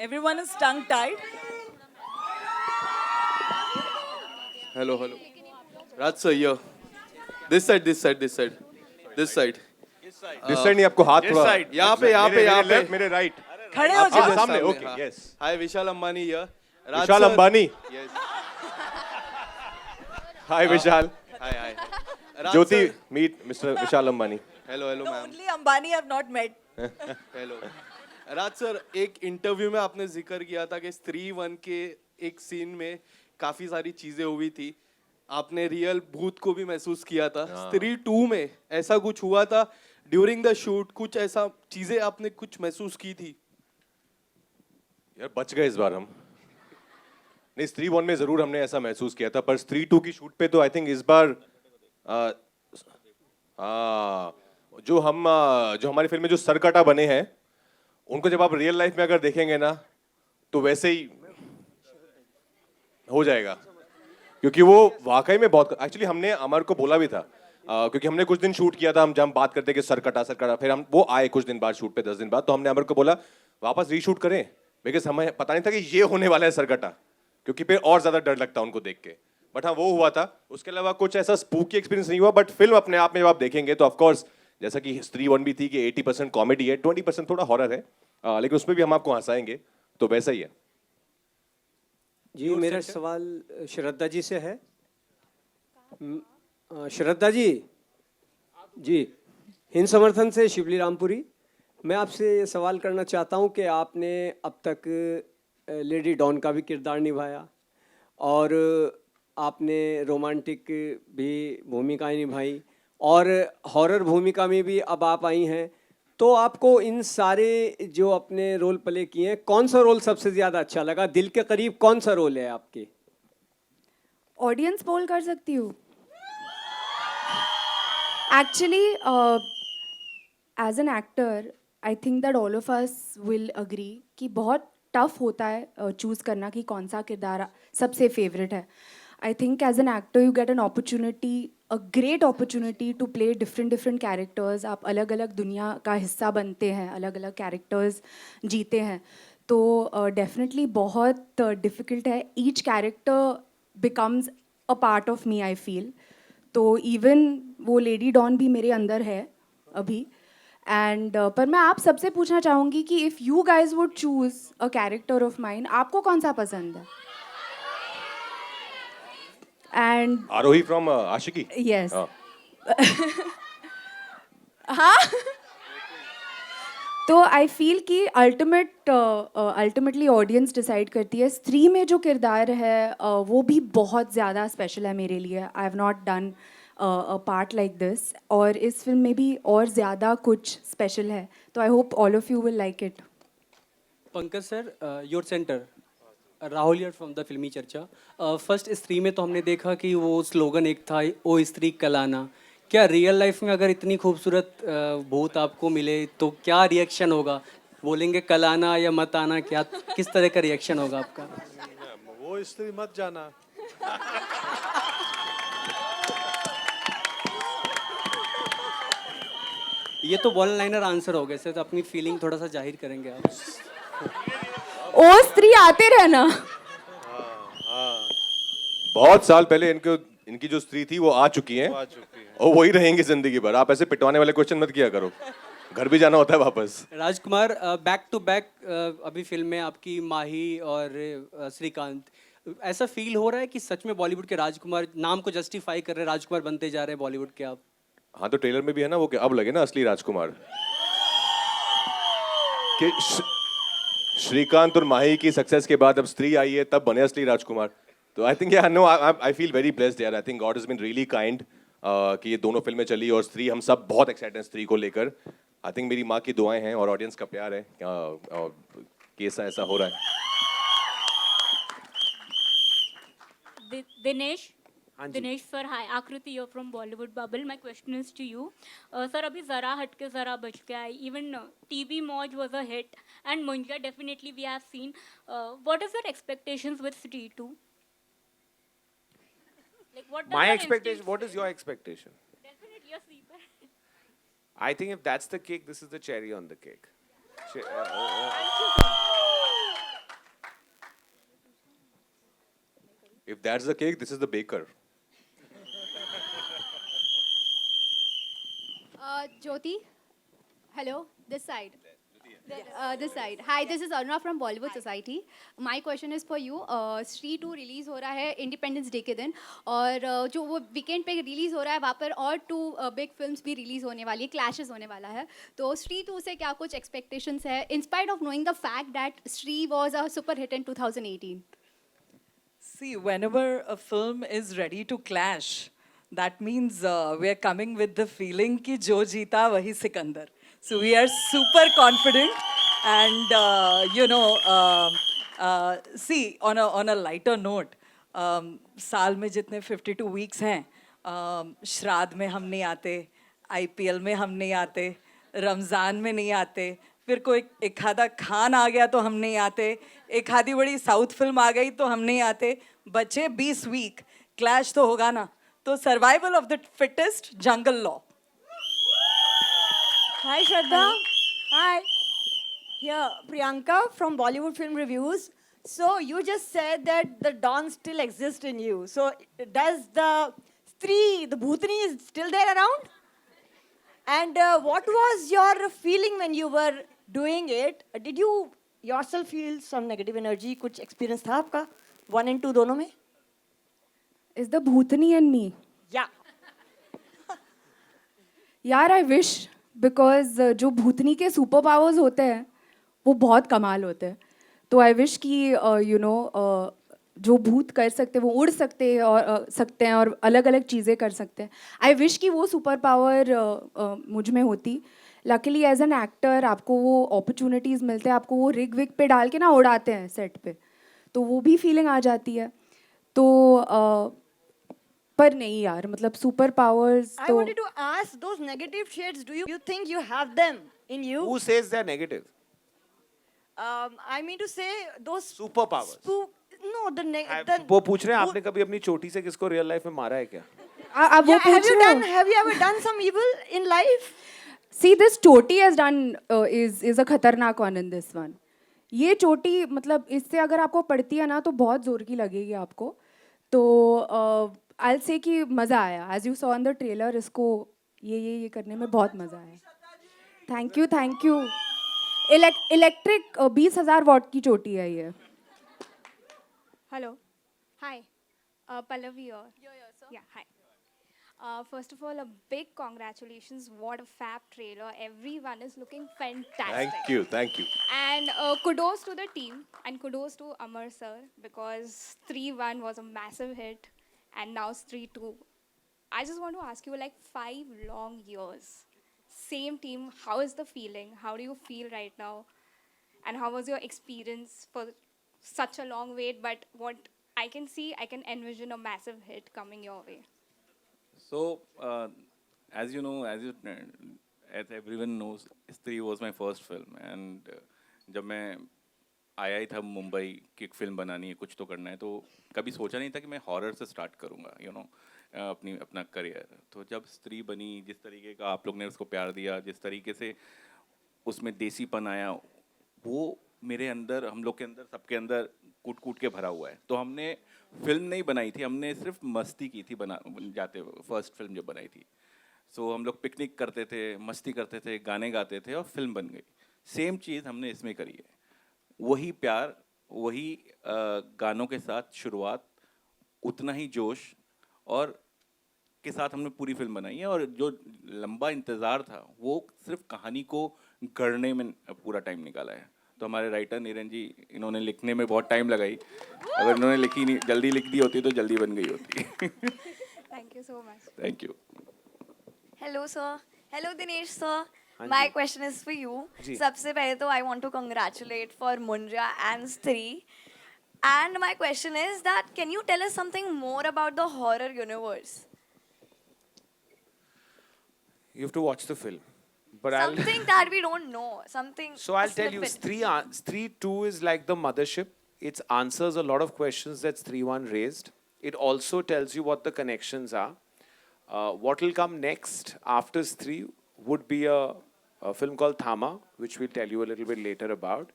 Everyone is tongue tied. Hello, hello. Raj sir, here. This side, this side, this side. This side. This side नहीं, आपको हाथ थोड़ा यहाँ पे, यहाँ पे, मेरे यहाँ पे. लेफ्ट, मेरे राइट. खड़े हो आपके जाओ. just सामने, सामने, okay, हाँ. yes. Hi, Vishal Ambani here. Raj Vishal sir. Ambani. Yes. Hi Vishal. Hi, hi. Raj Jyoti, sir. Meet mister Vishal Ambani. Hello, hello, The ma'am. only Ambani I've not met. Hello Raj sir, एक इंटरव्यू में आपने जिक्र किया था कि स्त्री वन के एक सीन में काफी सारी चीजें हुई थी. आपने रियल भूत को भी महसूस किया था. स्त्री टू में ऐसा कुछ हुआ था ड्यूरिंग द शूट? कुछ ऐसा चीजें आपने कुछ महसूस की थी? यार बच गए इस बार हम. नहीं, स्त्री वन में जरूर हमने ऐसा महसूस किया था, पर स्त्री टू की शूट पे तो आई थिंक इस बार जो हमारी फिल्म में जो सरकटा बने हैं, उनको जब आप रियल लाइफ में अगर देखेंगे ना, तो वैसे ही हो जाएगा. क्योंकि वो वाकई में बहुत, एक्चुअली हमने अमर को बोला भी था, क्योंकि हमने कुछ दिन शूट किया था, हम जब बात करते कि सरकटा सरकटा, फिर हम वो आए कुछ दिन बाद शूट पे, 10 दिन बाद, तो हमने अमर को बोला वापस रीशूट करें, बिकॉज हमें पता नहीं था कि ये होने वाला है सरकटा, क्योंकि फिर और ज्यादा डर लगता उनको देख के. बट हाँ, वो हुआ था. उसके अलावा कुछ ऐसा स्पूकी एक्सपीरियंस नहीं हुआ. बट फिल्म अपने आप में जब आप देखेंगे तो ऑफकोर्स, जैसा कि स्त्री वन भी थी कि 80% कॉमेडी है, 20% थोड़ा हॉरर है, लेकिन उसमें भी हम आपको हंसाएंगे, तो वैसा ही है. जी, मेरा सवाल श्रद्धा जी से है. श्रद्धा जी, जी, हिंद समर्थन से शिवली रामपुरी. मैं आपसे ये सवाल करना चाहता हूँ कि आपने अब तक लेडी डॉन का भी किरदार निभाया और आपने रोमांटिक भी भूमिकाएं निभाई और हॉरर भूमिका में भी अब आप आई हैं. तो आपको इन सारे जो अपने रोल प्ले किए हैं, कौन सा रोल सबसे ज़्यादा अच्छा लगा? दिल के करीब कौन सा रोल है आपके? ऑडियंस पोल कर सकती हूँ. Actually as an actor I think that all of us will agree कि बहुत टफ होता है चूज़ करना कि कौन सा किरदार सबसे फेवरेट है. I think as an actor you get an opportunity, a great opportunity to play different characters. आप अलग अलग दुनिया का हिस्सा बनते हैं, अलग अलग कैरेक्टर्स जीते हैं. तो डेफिनेटली बहुत डिफ़िकल्ट है. Each character becomes a part of me, I feel. तो इवन वो लेडी डॉन भी मेरे अंदर है अभी. एंड पर मैं आप सबसे पूछना चाहूँगी कि if you guys would choose a character of mine, आपको कौन सा पसंद है? And Arohi from Aashiqui. Yes. हाँ. हाँ. तो आई फील कि अल्टीमेटली ऑडियंस डिसाइड करती है. स्त्री में जो किरदार है वो भी बहुत ज़्यादा स्पेशल है मेरे लिए. I have not done a part like this, और इस फिल्म में भी और ज़्यादा कुछ स्पेशल है. तो I hope all of you will like it. Pankaj sir, your centre. Rahul here from the फिल्मी चर्चा. फर्स्ट स्त्री में तो हमने देखा कि वो स्लोगन एक था, ओ स्त्री कलाना. क्या रियल लाइफ में अगर इतनी खूबसूरत भूत आपको मिले तो क्या रिएक्शन होगा? बोलेंगे कल आना या मत आना? क्या, किस तरह का रिएक्शन होगा आपका? वो स्त्री मत जाना. ये तो वन लाइनर आंसर हो गए सर, तो अपनी फीलिंग थोड़ा सा जाहिर करेंगे आप. ओ स्त्री आते रहना. बहुत साल पहले इनकी जो स्त्री थी वो आ चुकी हैं, आ चुकी है. और वही रहेंगी जिंदगी भर. आप ऐसे पिटवाने वाले क्वेश्चन मत किया करो, घर भी जाना होता है वापस. राजकुमार, बैक टू बैक अभी फिल्म में आपकी माही और श्रीकांत. ऐसा फील हो रहा है कि सच में बॉलीवुड के राजकुमार नाम को जस्टिफाई कर रहे हैं, राजकुमार बनते जा रहे हैं बॉलीवुड के आप? हाँ, तो ट्रेलर में भी है ना वो कि अब लगे ना असली राजकुमार, कि श्रीकांत और माही की सक्सेस के बाद अब स्त्री आई है, तब बने असली राजकुमार. तो I think no, I feel very blessed यार. I think God has been really kind कि ये दोनों फिल्में चली, और स्त्री, हम सब बहुत एक्साइटेड हैं स्त्री को लेकर. आई थिंक मेरी माँ की दुआएं हैं और ऑडियंस का प्यार है कि ऐसा हो रहा है. दिनेश. दिनेश सर, हाय. आकृति here from Bollywood Bubble. My question is to you. Sir, अभी जरा हटके जरा बच के आई. Even TV Moj was a hit, and Munja definitely we have seen. What is your expectations with Street 2? Like what? Does My your expectation. instinct What is say? your expectation? Definitely a sleeper. I think if that's the cake, this is the cherry on the cake. If that's the cake, this is the baker. Jyoti, hello, this side. This side. Hi, this is Aruna from Bollywood Society. My question is for you. Stree 2 release हो रहा है independence day के दिन और जो वो weekend पे release हो रहा है वहाँ पर और 2 बिग फिल्म्स भी रिलीज होने वाली है, क्लैशेस होने वाला है. तो Stree 2 से क्या कुछ एक्सपेक्टेशंस है in spite of knowing the fact that Stree was a super hit in 2018? See, whenever a film is ready to clash, that means we are coming with the feeling कि जो जीता वही Sikandar. So we are super confident, and see, on a lighter note, साल में जितने 52 weeks हैं, श्राद्ध में हम नहीं आते, IPL में हम नहीं आते, रमज़ान में नहीं आते, फिर कोई एक आधा खान आ गया तो हम नहीं आते, एक आधी बड़ी साउथ फिल्म आ गई तो हम नहीं आते, बचे 20 वीक, क्लैश तो होगा ना. तो survival of the fittest, jungle law. Hi Shraddha. Hi. Here, Priyanka from Bollywood Film Reviews. So you just said that the Don still exists in you. So does the Stree, the Bhutani is still there around? And what was your feeling when you were doing it? Did you yourself feel some negative energy? कुछ experience था आपका? 1 and 2 दोनों में? Is the Bhutani and me? Yeah. यार I wish because जो भूतनी के super powers होते हैं वो बहुत कमाल होते हैं. तो आई विश कि जो भूत कर सकते हैं वो उड़ सकते हैं और अलग अलग चीज़ें कर सकते हैं. आई विश कि वो सुपर पावर मुझ में होती. लकीली एज एन एक्टर आपको वो अपॉर्चुनिटीज़ मिलते हैं, आपको वो रिग विग पे डाल के ना उड़ाते हैं सेट पे, तो वो भी फीलिंग आ जाती है. तो पर नहीं यार, मतलब सुपर पावर्स I तो wanted to ask those negative shades. Do you think you have them in you? Who says they're negative? I mean to say those Superpowers. No, वो पूछ रहे हैं आपने कभी अपनी चोटी से किसको रियल लाइफ में मारा है क्या? अब वो Yeah, have पूछ you रहे done? हो. Have you ever done some evil in life? See, this choti has done is a खतरनाक one in this one. ये चोटी मतलब इससे अगर आपको पड़ती है ना तो बहुत जोर की लगेगी आपको. तो I'll say कि मज़ा आया. As you saw in the trailer, इसको ये करने में बहुत मज़ा आया. Thank you. इलेक्ट्रिक 20,000 वॉट की चोटी है ये. Hello. Hi. Pallavi here. Yeah, hi. First of all, a big congratulations. What a fab trailer. Everyone is looking fantastic. Thank you. And kudos to the team and kudos to Amar sir because 3-1 was a massive hit and now Stree 2. I just want to ask you, like 5 long years, same team, how is the feeling? How do you feel right now? And how was your experience for such a long wait? But what I can see, I can envision a massive hit coming your way. So, as you know, as everyone knows, Stree was my first film, and जब मैं आया ही था मुंबई की एक film बनानी है, कुछ तो करना है, तो कभी सोचा नहीं था कि मैं हॉरर से स्टार्ट करूँगा, अपना करियर. तो जब स्त्री बनी, जिस तरीके का आप लोग ने उसको प्यार दिया, जिस तरीके से उसमें देसीपन आया, वो मेरे अंदर, हम लोग के अंदर, सबके अंदर कूट के भरा हुआ है. तो हमने फिल्म नहीं बनाई थी, हमने सिर्फ मस्ती की थी जाते फर्स्ट फिल्म जब बनाई थी. सो हम लोग पिकनिक करते थे, मस्ती करते थे, गाने गाते थे और फिल्म बन गई. सेम चीज़ हमने इसमें करी है. वही प्यार, वही गानों के साथ शुरुआत, उतना ही जोश और के साथ हमने पूरी फिल्म बनाई है. और जो लंबा इंतज़ार था वो सिर्फ कहानी को गढ़ने में पूरा टाइम निकाला है. तो हमारे राइटर नीरन जी, इन्होंने लिखने में बहुत टाइम लगाई. अगर इन्होंने जल्दी लिख दी होती तो जल्दी बन गई होती. Thank you so much. Thank you. Hello sir. Hello Dinesh sir. My question is for you. सबसे पहले तो I want to congratulate for Munja and Stree. And my question is that can you tell us something more about the horror universe? You have to watch the film. But Something that we don't know. Something. So I'll tell you, Stree 2 is like the mothership. It answers a lot of questions that Stree 1 raised. It also tells you what the connections are. What will come next after Stree would be a film called Thama, which we'll tell you a little bit later about.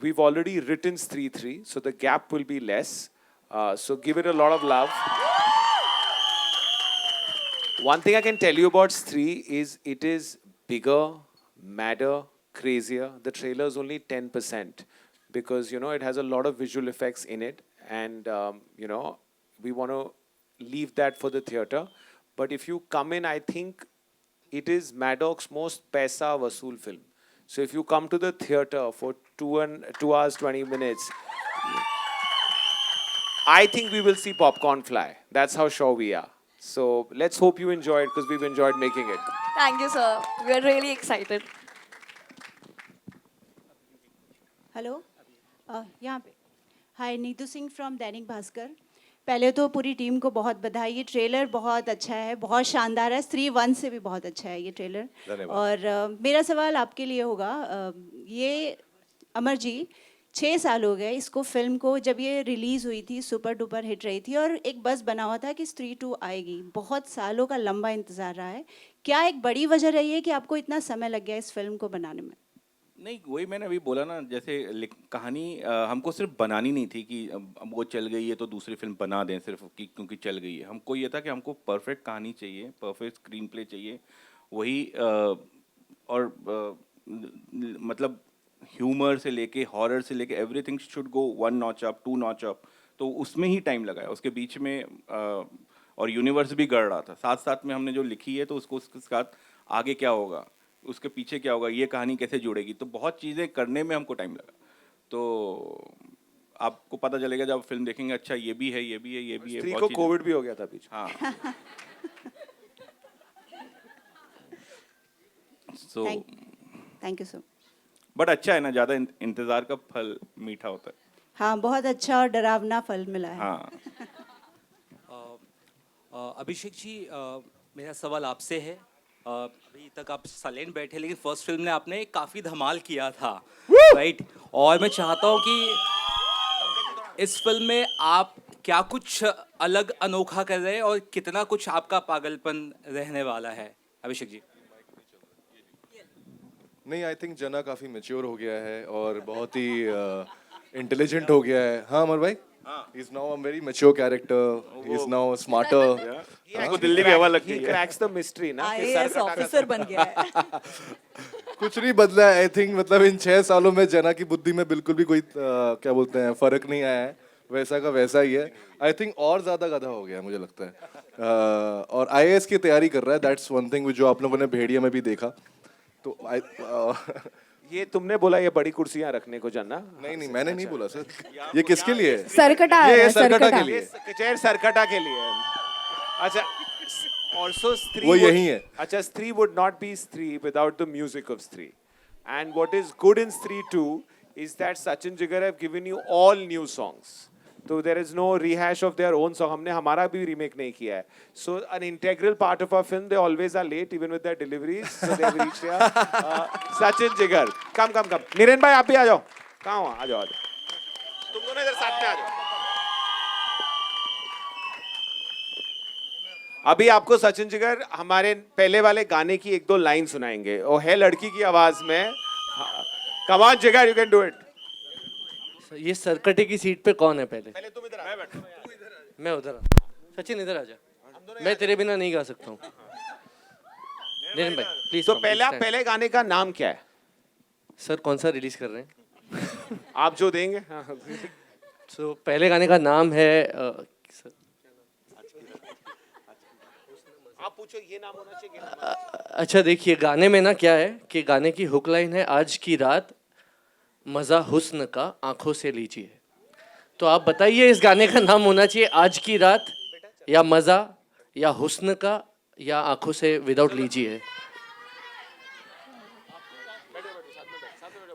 We've already written Stree 3, so the gap will be less. So give it a lot of love. One thing I can tell you about Stree is it is bigger, madder, crazier. The trailer is only 10% because, you know, it has a lot of visual effects in it. And, you know, we want to leave that for the theater. But if you come in, I think it is Maddox's most paisa vasool film. So if you come to the theater for 2 hours, 20 minutes, I think we will see popcorn fly. That's how sure we are. So let's hope you enjoy it because we've enjoyed making it. Thank you, sir. We are really excited. Hello यहाँ पे हाय Neetu Singh from Dainik Bhaskar. पहले तो पूरी team को बहुत बधाई। ये trailer बहुत अच्छा है, बहुत शानदार है। स्त्री 1 से भी बहुत अच्छा है ये ट्रेलर। धन्यवाद। और मेरा सवाल आपके लिए होगा, ये अमर जी 6 साल हो गए इसको फिल्म को, जब ये रिलीज़ हुई थी सुपर डुपर हिट रही थी और एक बस बना हुआ था कि स्त्री 2 आएगी। बहुत सालों का लंबा इंतज़ार रहा है। क्या एक बड़ी वजह रही है कि आपको इतना समय लग गया इस फिल्म को बनाने में? नहीं, वही मैंने अभी बोला ना, जैसे कहानी हमको सिर्फ बनानी नहीं थी कि अब वो चल गई है तो दूसरी फिल्म बना दें सिर्फ कि क्योंकि चल गई है। हमको ये था कि हमको परफेक्ट कहानी चाहिए, परफेक्ट स्क्रीन प्ले चाहिए, वही मतलब ह्यूमर से लेके हॉरर से लेके everything should go 1 notch up 2 notch up. तो उसमें ही टाइम लगाया उसके बीच में, और यूनिवर्स भी गढ़ रहा था साथ साथ में। हमने जो लिखी है तो उसके साथ आगे क्या होगा, उसके पीछे क्या होगा, ये कहानी कैसे जुड़ेगी, तो बहुत चीज़ें करने में हमको टाइम लगा। तो आपको पता चलेगा जब फिल्म देखेंगे, अच्छा ये भी है, ये भी है, ये भी है। स्त्री को कोविड भी हो गया था बीच। हाँ। So thank you sir. But अच्छा है ना, ज़्यादा इंतज़ार का फल मीठा होता है। हाँ, बहुत अच्छा और डरावना फल मिला है। हाँ। अभिषेक जी, मेरा सवाल आपसे है। अभी तक आप साइलेंट बैठे, लेकिन फर्स्ट फिल्म ने आपने काफ़ी धमाल किया था, राइट? और मैं चाहता हूँ कि इस फिल्म में आप क्या कुछ अलग अनोखा कर रहे हैं और कितना कुछ आपका पागलपन रहने वाला है, अभिषेक जी? नहीं, आई थिंक जना काफ़ी मैच्योर हो गया है और बहुत ही इंटेलिजेंट हो गया है। हाँ अमर भाई, he is now a very mature character, he is now smarter. आपको दिल्ली की हवा लगती He है। cracks the mystery ना। कि IAS सर ऑफिसर बन गया है। कुछ नहीं बदला है। आई थिंक मतलब इन 6 सालों में जना की बुद्धि में बिल्कुल भी कोई क्या बोलते हैं फर्क नहीं आया है, वैसा का वैसा ही है। आई थिंक और ज्यादा गधा हो गया है मुझे लगता है। और IAS की तैयारी कर रहा है, दैट्स वन थिंग जो आप लोगों ने भेड़िया में भी देखा। तो ये तुमने बोला ये बड़ी कुर्सियां रखने को जानना? नहीं नहीं, मैंने नहीं बोला सर। ये किसके लिए है? सरकटा ये है, सरकटा के सरकटा। लिए। चेयर सरकटा के लिए है। अच्छा, also Stree वो would- यही है। अच्छा, Stree would not be Stree without the music of Stree. And what is good in Stree 2 is that Sachin Jigar have given you all new songs. So there is no rehash of their own song. हमने हमारा भी remake नहीं किया है. So an integral part of our film, they always are late even with their deliveries. So they have reached here. Sachin Jigar, come. Niren भाई आप भी आ जाओ. कहाँ हो? आ जाओ. तुम दोनों इधर साथ में आ जाओ. अभी आपको सचिन जिगर हमारे पहले वाले गाने की 1-2 लाइन सुनाएंगे। वो है लड़की की आवाज में। कम ऑन जिगर, यू कैन डू इट। ये सरकटे की सीट पे कौन है पहले? पहले तुम इधर आ। मैं उधर। सचिन इधर आ जा। मैं तेरे बिना नहीं गा सकता हूँ। नितिन भाई प्लीज। तो पहले गाने का नाम क्या है? सर कौन सा रिलीज कर रहे हैं? आप जो देंगे। तो पहले गाने का नाम है सर, आप पूछो, ये नाम होना चाहिए। अच्छा देखिए गाने में ना क्या है कि गाने की हुक लाइन है, आज की रात मज़ा हुस्न का आंखों से लीजिए। तो आप बताइए इस गाने का नाम होना चाहिए आज की रात या मज़ा या हुस्न का या आंखों से विदाउट लीजिए।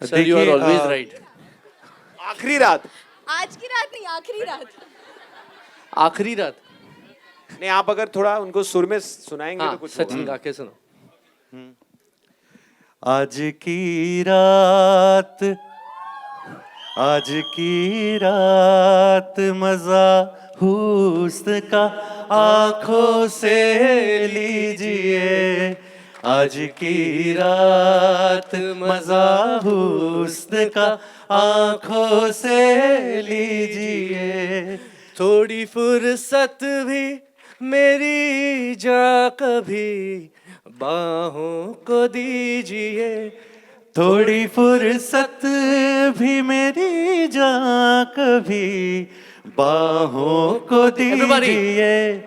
Sir you are always right. आखिरी रात। आज की रात नहीं, आखिरी रात। आखिरी रात नहीं, आप अगर थोड़ा उनको सुर में सुनाएंगे तो कुछ सचिन गा के सुनो। आज की रात, आज की रात मजा हुस्न का आंखों से लीजिए। आज की रात मजा हुस्न का आंखों से लीजिए। थोड़ी फुर्सत भी मेरी जा कभी बाहों को दीजिए। थोड़ी फुर्सत भी मेरी जा कभी बाहों को Everybody. दीजिए।